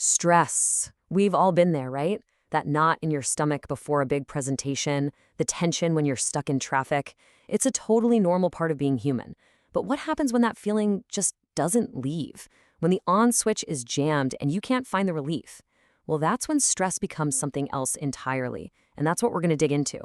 Stress. We've all been there, right? That knot in your stomach before a big presentation, the tension when you're stuck in traffic. It's a totally normal part of being human. But what happens when that feeling just doesn't leave? When the on switch is jammed and you can't find the relief? Well, that's when stress becomes something else entirely. And that's what we're going to dig into.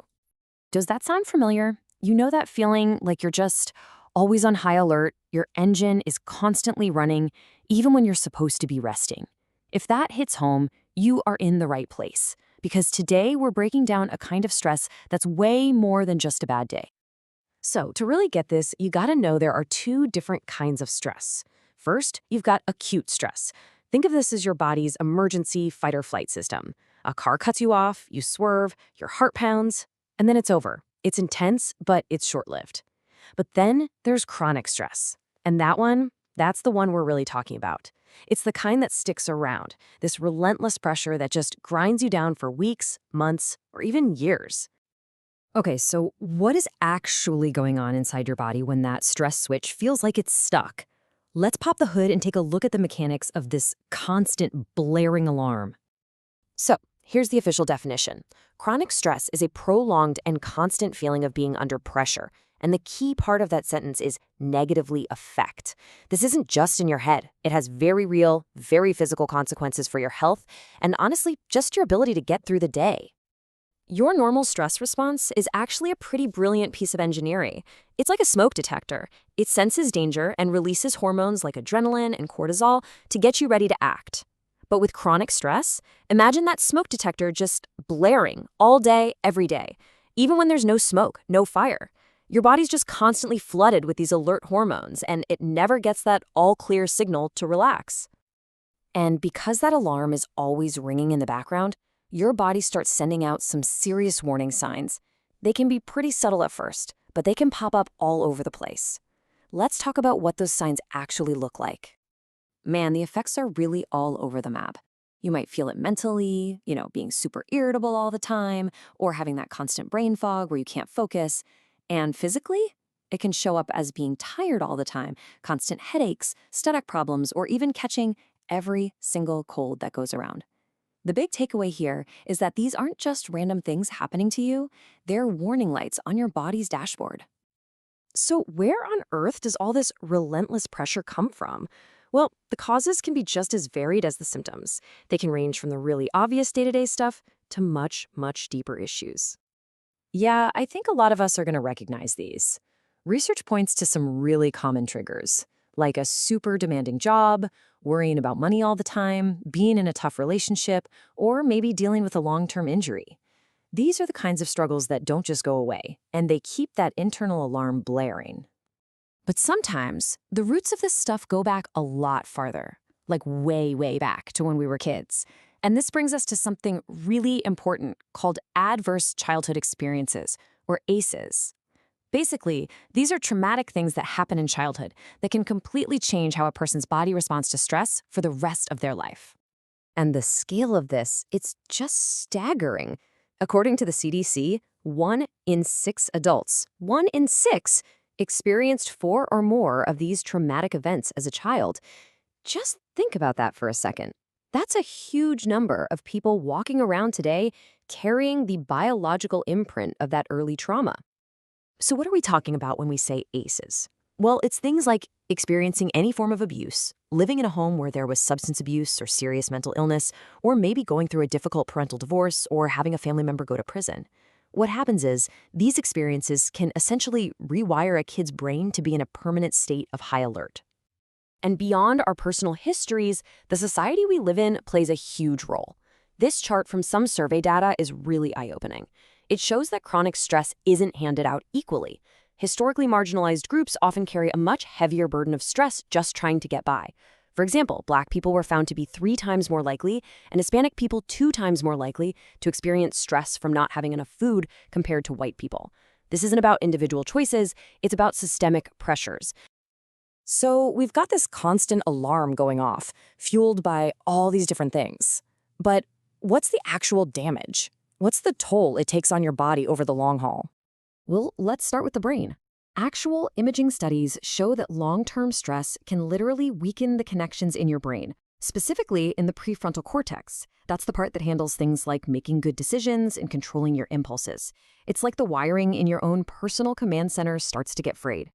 Does that sound familiar? You know that feeling like you're just always on high alert, your engine is constantly running, even when you're supposed to be resting. If that hits home, you are in the right place, because today we're breaking down a kind of stress that's way more than just a bad day. So, to really get this, you gotta know there are two different kinds of stress. First, you've got acute stress. Think of this as your body's emergency fight or flight system. A car cuts you off, you swerve, your heart pounds, and then it's over. It's intense, but it's short-lived. But then there's chronic stress. And that's the one we're really talking about. It's the kind that sticks around, this relentless pressure that just grinds you down for weeks, months, or even years. Okay, so what is actually going on inside your body when that stress switch feels like it's stuck? Let's pop the hood and take a look at the mechanics of this constant blaring alarm. So, here's the official definition. Chronic stress is a prolonged and constant feeling of being under pressure. And the key part of that sentence is negatively affect. This isn't just in your head. It has very real, very physical consequences for your health and honestly, just your ability to get through the day. Your normal stress response is actually a pretty brilliant piece of engineering. It's like a smoke detector. It senses danger and releases hormones like adrenaline and cortisol to get you ready to act. But with chronic stress, imagine that smoke detector just blaring all day, every day, even when there's no smoke, no fire. Your body's just constantly flooded with these alert hormones, and it never gets that all-clear signal to relax. And because that alarm is always ringing in the background, your body starts sending out some serious warning signs. They can be pretty subtle at first, but they can pop up all over the place. Let's talk about what those signs actually look like. Man, the effects are really all over the map. You might feel it mentally, being super irritable all the time, or having that constant brain fog where you can't focus. And physically, it can show up as being tired all the time, constant headaches, stomach problems, or even catching every single cold that goes around. The big takeaway here is that these aren't just random things happening to you, they're warning lights on your body's dashboard. So where on earth does all this relentless pressure come from? Well, the causes can be just as varied as the symptoms. They can range from the really obvious day-to-day stuff to much, much deeper issues. Yeah, I think a lot of us are going to recognize these. Research points to some really common triggers, like a super demanding job, worrying about money all the time, being in a tough relationship, or maybe dealing with a long-term injury. These are the kinds of struggles that don't just go away, and they keep that internal alarm blaring. But sometimes, the roots of this stuff go back a lot farther, like way, way back to when we were kids. And this brings us to something really important called adverse childhood experiences, or ACEs. Basically, these are traumatic things that happen in childhood that can completely change how a person's body responds to stress for the rest of their life. And the scale of this, it's just staggering. According to the CDC, 1 in 6 adults, 1 in 6, experienced 4 or more of these traumatic events as a child. Just think about that for a second. That's a huge number of people walking around today carrying the biological imprint of that early trauma. So what are we talking about when we say ACEs? Well, it's things like experiencing any form of abuse, living in a home where there was substance abuse or serious mental illness, or maybe going through a difficult parental divorce or having a family member go to prison. What happens is these experiences can essentially rewire a kid's brain to be in a permanent state of high alert. And beyond our personal histories, the society we live in plays a huge role. This chart from some survey data is really eye-opening. It shows that chronic stress isn't handed out equally. Historically marginalized groups often carry a much heavier burden of stress just trying to get by. For example, Black people were found to be 3 times more likely, and Hispanic people 2 times more likely to experience stress from not having enough food compared to white people. This isn't about individual choices, it's about systemic pressures. So we've got this constant alarm going off, fueled by all these different things. But what's the actual damage? What's the toll it takes on your body over the long haul? Well, let's start with the brain. Actual imaging studies show that long-term stress can literally weaken the connections in your brain, specifically in the prefrontal cortex. That's the part that handles things like making good decisions and controlling your impulses. It's like the wiring in your own personal command center starts to get frayed.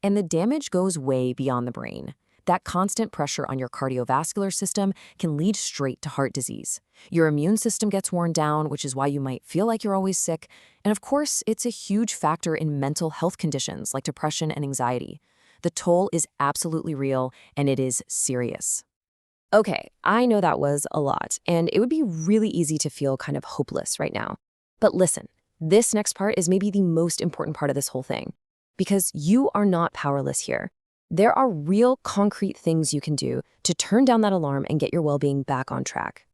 And the damage goes way beyond the brain. That constant pressure on your cardiovascular system can lead straight to heart disease. Your immune system gets worn down, which is why you might feel like you're always sick. And of course, it's a huge factor in mental health conditions like depression and anxiety. The toll is absolutely real, and it is serious. Okay, I know that was a lot, and it would be really easy to feel kind of hopeless right now. But listen, this next part is maybe the most important part of this whole thing, because you are not powerless here. There are real concrete things you can do to turn down that alarm and get your well-being back on track.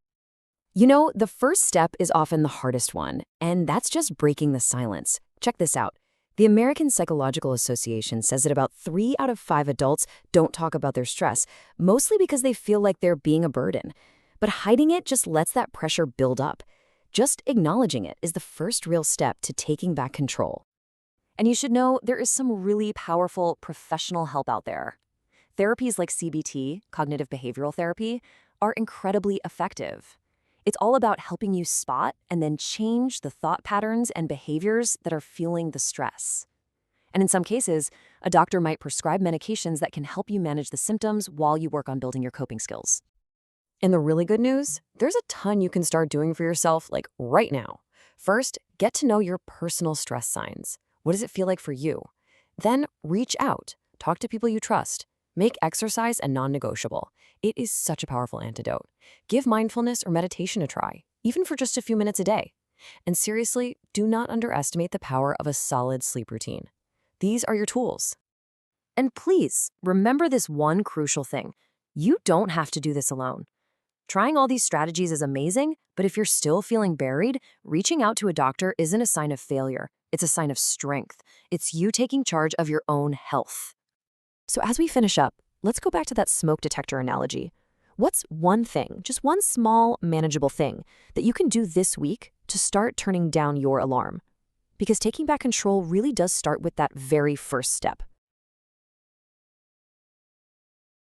You know, the first step is often the hardest one, and that's just breaking the silence. Check this out. The American Psychological Association says that about 3 out of 5 adults don't talk about their stress, mostly because they feel like they're being a burden. But hiding it just lets that pressure build up. Just acknowledging it is the first real step to taking back control. And you should know there is some really powerful professional help out there. Therapies like CBT, cognitive behavioral therapy, are incredibly effective. It's all about helping you spot and then change the thought patterns and behaviors that are fueling the stress. And in some cases, a doctor might prescribe medications that can help you manage the symptoms while you work on building your coping skills. And the really good news? There's a ton you can start doing for yourself, like right now. First, get to know your personal stress signs. What does it feel like for you? Then reach out, talk to people you trust. Make exercise a non-negotiable. It is such a powerful antidote. Give mindfulness or meditation a try, even for just a few minutes a day. And seriously, do not underestimate the power of a solid sleep routine. These are your tools. And please, remember this one crucial thing. You don't have to do this alone. Trying all these strategies is amazing, but if you're still feeling buried, reaching out to a doctor isn't a sign of failure. It's a sign of strength. It's you taking charge of your own health. So as we finish up, let's go back to that smoke detector analogy. What's one thing, just one small, manageable thing, that you can do this week to start turning down your alarm? Because taking back control really does start with that very first step.